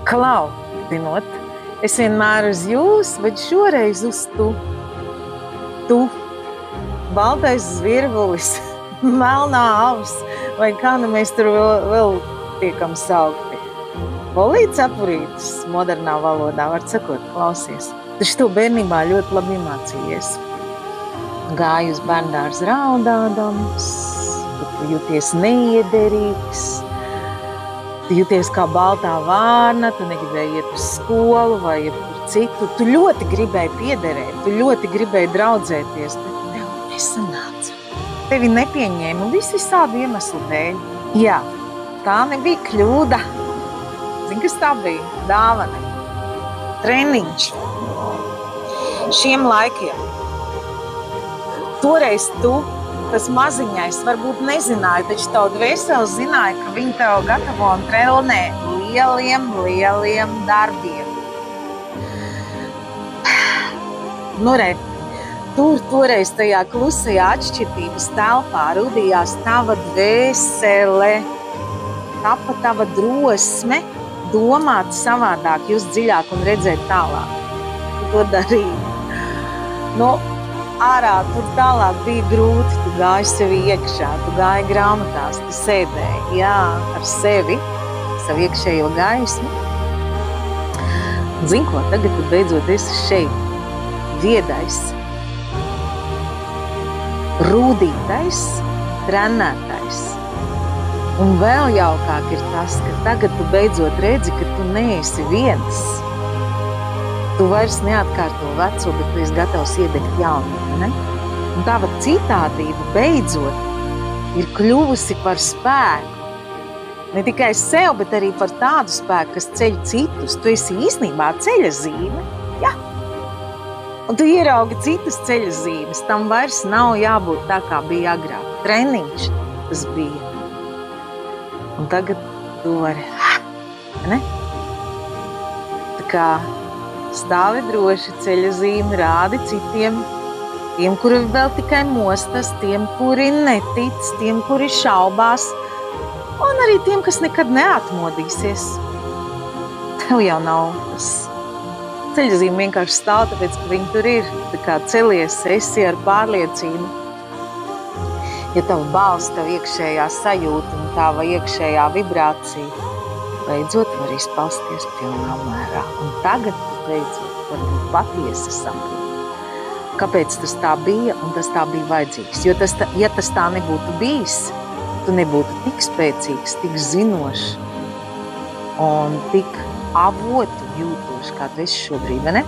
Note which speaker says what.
Speaker 1: Klau, zinot, es vienmēr uz jūs, bet šoreiz uz tu. Tu, baltais zvirvulis, melnā avs, vai kā nu mēs tur vēl tiekam saukti. Polīts apurītis, modernā valodā, var sakot, klausies. Taču tu bērnībā ļoti labi iemācījies. Gāji uz bērndārs raudādams, tu jūties neiederīgs, tu jūties kā baltā vārna, tu negribēji iet uz skolu vai jebkur citu. Tu ļoti gribēji piederēt, tu ļoti gribēji draudzēties, bet tev nesanāca. Tevi nepieņēma un visādi iemeslu dēļ. Jā, tā nebija kļūda. Zini, kas tā bija? Dāvana. Treniņš. Šiem laikiem. Toreiz tu, tas maziņais, varbūt nezināja, taču tavu dvēseli zināja, ka viņi tev gatavo un trenē lieliem darbiem. Nu, re, toreiz tajā klusajā atšķirtības telpā rudījās tava dvēsele, tapa tava drosme, domāt savādāk, just dziļāk un redzēt tālāk. Tu to darīji. Nu, ārā tur tālāk bija grūti, tu gāji sevi iekšā, tu gāji grāmatās, tu sēdēji, jā, ar sevi, savu iekšējo gaismu. Zini ko, tagad tu beidzot esi šeit, viedais, rūdītais, trenētais. Un vēl jaukāk ir tas, ka tagad tu beidzot redzi, ka tu neesi viens. Tu vairs neatkārto veco, bet tu esi gatavs iedegt jaunu, ne? Un tava citādība beidzot ir kļuvusi par spēku. Ne tikai sev, bet arī par tādu spēku, kas ceļ citus. Tu esi īstenībā ceļa zīme, ja? Un tu ieraugi citas ceļa zīmes. Tam vairs nav jābūt tā, kā bija agrāk. Treniņš tas bija. Un tagad tu vari, ne? Tā kā stāvi droši, ceļa zīmi, rādi citiem, tiem, kuri vēl tikai mostas, tiem, kuri netic, tiem, kuri šaubās, un arī tiem, kas nekad neatmodīsies. Tev jau nav tas. Ceļa zīme vienkārši stāv, tāpēc, ka viņi tur ir. Tā kā celies, esi ar pārliecību. Ja tava balss, tava iekšējā sajūta un tava iekšējā vibrācija beidzot var izpausties pilnā mērā. Un tagad beidzot var būt patiesi saprot, kāpēc tas tā bija un tas tā bija vajadzīgs. Jo ja tas tā nebūtu bijis, tu nebūtu tik spēcīgs, tik zinošs un tik avotu jūtošs, kā tu esi šobrīd, vai ne?